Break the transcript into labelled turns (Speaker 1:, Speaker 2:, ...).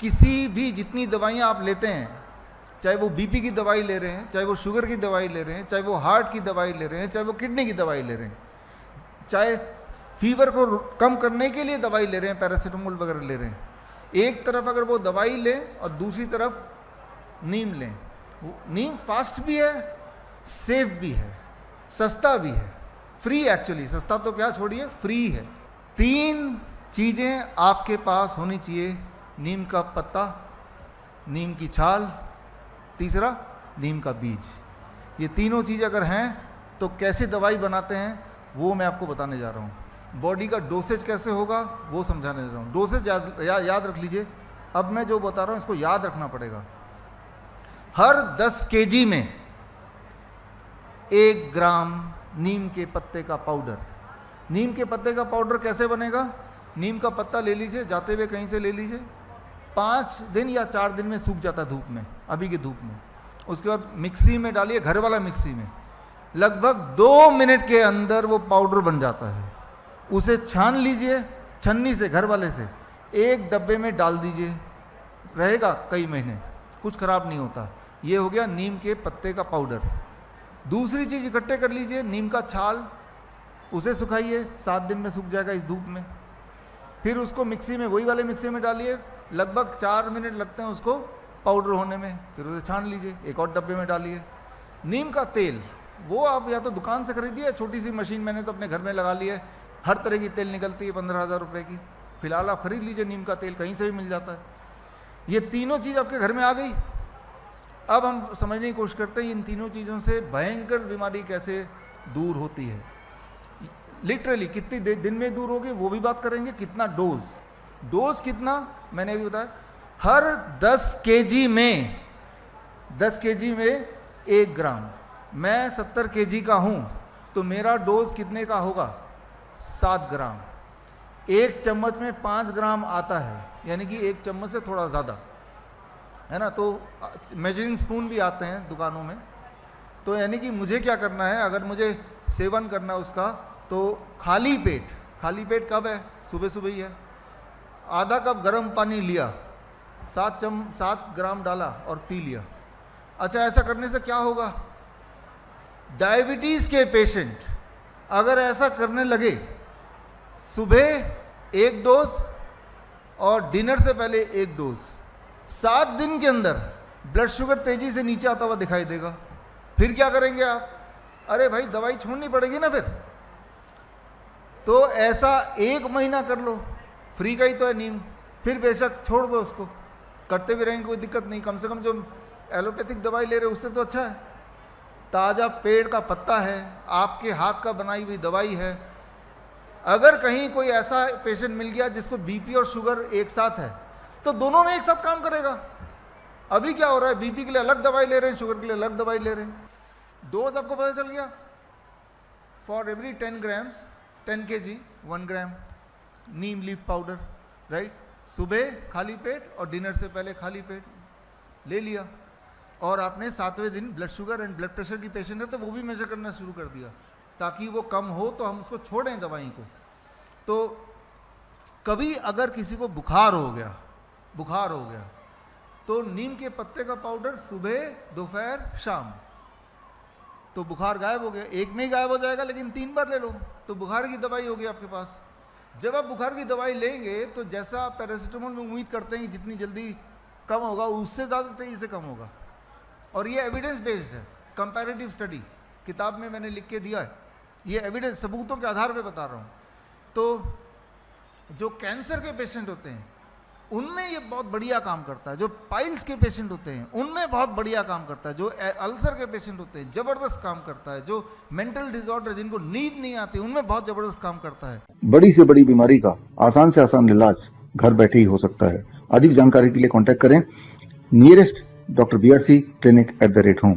Speaker 1: किसी भी जितनी दवाइयाँ आप लेते हैं, चाहे वो बीपी की दवाई ले रहे हैं, चाहे वो शुगर की दवाई ले रहे हैं, चाहे वो हार्ट की दवाई ले रहे हैं, चाहे वो किडनी की दवाई ले रहे हैं, चाहे फीवर को कम करने के लिए दवाई ले रहे हैं, पैरासीटामोल वगैरह ले रहे हैं, एक तरफ अगर वो दवाई लें और दूसरी तरफ नीम लें, नीम फास्ट भी है, सेफ भी है, सस्ता भी है, फ्री एक्चुअली, सस्ता तो क्या छोड़िए, फ्री है। 3 चीज़ें आपके पास होनी चाहिए, नीम का पत्ता, नीम की छाल, तीसरा नीम का बीज। ये तीनों चीज़ अगर हैं तो कैसे दवाई बनाते हैं वो मैं आपको बताने जा रहा हूँ। बॉडी का डोसेज कैसे होगा वो समझाने जा रहा हूँ। डोसेज याद रख लीजिए, अब मैं जो बता रहा हूँ इसको याद रखना पड़ेगा। हर 10 kg में 1 ग्राम नीम के पत्ते का पाउडर। नीम के पत्ते का पाउडर कैसे बनेगा? नीम का पत्ता ले लीजिए, जाते हुए कहीं से ले लीजिए, 5 दिन या 4 दिन में सूख जाता है धूप में, अभी की धूप में। उसके बाद मिक्सी में डालिए, घर वाला मिक्सी में, लगभग 2 मिनट के अंदर वो पाउडर बन जाता है। उसे छान लीजिए छन्नी से, घर वाले से, एक डब्बे में डाल दीजिए, रहेगा कई महीने, कुछ खराब नहीं होता। ये हो गया नीम के पत्ते का पाउडर। दूसरी चीज़ इकट्ठे कर लीजिए, नीम का छाल, उसे सुखाइए, 7 दिन में सूख जाएगा इस धूप में। फिर उसको मिक्सी में, वही वाले मिक्सी में डालिए, लगभग 4 मिनट लगते हैं उसको पाउडर होने में। फिर उसे छान लीजिए, एक और डब्बे में डालिए। नीम का तेल, वो आप या तो दुकान से खरीदिए, छोटी सी मशीन मैंने तो अपने घर में लगा ली है, हर तरह की तेल निकलती है 15,000 रुपये की। फिलहाल आप खरीद लीजिए, नीम का तेल कहीं से भी मिल जाता है। ये तीनों चीज़ आपके घर में आ गई। अब हम समझने की कोशिश करते हैं इन तीनों चीज़ों से भयंकर बीमारी कैसे दूर होती है। लिटरली कितनी दिन में दूर होगी वो भी बात करेंगे। कितना डोज कितना मैंने अभी बताया, हर 10 kg में 1 ग्राम। मैं 70 kg का हूँ तो मेरा डोज कितने का होगा? 7 ग्राम। 1 चम्मच में 5 ग्राम आता है, यानी कि 1 चम्मच से थोड़ा ज़्यादा है ना। तो मेजरिंग स्पून भी आते हैं दुकानों में। तो यानी कि मुझे क्या करना है, अगर मुझे सेवन करना है उसका, तो खाली पेट कब है? सुबह सुबह ही है। आधा कप गर्म पानी लिया, 7 ग्राम डाला और पी लिया। अच्छा, ऐसा करने से क्या होगा? डायबिटीज़ के पेशेंट अगर ऐसा करने लगे, सुबह 1 डोज और डिनर से पहले 1 डोज, 7 दिन के अंदर ब्लड शुगर तेजी से नीचे आता हुआ दिखाई देगा। फिर क्या करेंगे आप? अरे भाई, दवाई छोड़नी पड़ेगी ना फिर। तो ऐसा 1 महीना कर लो, फ्री का ही तो है नीम। फिर बेशक छोड़ दो उसको, करते भी रहेंगे, कोई दिक्कत नहीं। कम से कम जो एलोपैथिक दवाई ले रहे उससे तो अच्छा है। ताज़ा पेड़ का पत्ता है, आपके हाथ का बनाई हुई दवाई है। अगर कहीं कोई ऐसा पेशेंट मिल गया जिसको बीपी और शुगर एक साथ है, तो दोनों में एक साथ काम करेगा। अभी क्या हो रहा है, बीपी के लिए अलग दवाई ले रहे हैं, शुगर के लिए अलग दवाई ले रहे हैं। डोज आपको पता चल गया। For every 10 grams 10 kg 1 gram Neem leaf powder, right. सुबह खाली पेट और डिनर से पहले खाली पेट ले लिया। और आपने 7वें दिन blood sugar and blood pressure की पेशेंट है तो वो भी मेजर करना शुरू कर दिया, ताकि वो कम हो तो हम उसको छोड़ें दवाई को। तो कभी अगर किसी को बुखार हो गया तो नीम के पत्ते का पाउडर सुबह, दोपहर, शाम, तो बुखार गायब हो गया। एक में ही गायब हो जाएगा, लेकिन 3 बार ले लो तो बुखार की दवाई होगी आपके पास। जब आप बुखार की दवाई लेंगे तो जैसा आप पैरासीटामोल में उम्मीद करते हैं कि जितनी जल्दी कम होगा, उससे ज़्यादा तेज़ी से कम होगा। और ये एविडेंस बेस्ड है, कंपैरेटिव स्टडी किताब में मैंने लिख के दिया है। ये एविडेंस, सबूतों के आधार पे बता रहा हूँ। तो जो कैंसर के पेशेंट होते हैं उनमें ये बहुत बढ़िया काम करता है। जो पाइल्स के पेशेंट होते हैं उनमें बहुत बढ़िया काम करता है। जो अल्सर के पेशेंट होते हैं ज़बरदस्त काम करता है। जो मेंटल डिसऑर्डर, जिनको नींद नहीं आती, उनमें बहुत ज़बरदस्त काम करता है।
Speaker 2: बड़ी से बड़ी बीमारी का आसान से आसान इलाज घर बैठे ही हो सकता है। अधिक जानकारी के लिए कांटेक्ट करें nearest Dr. BRC Clinic @ home।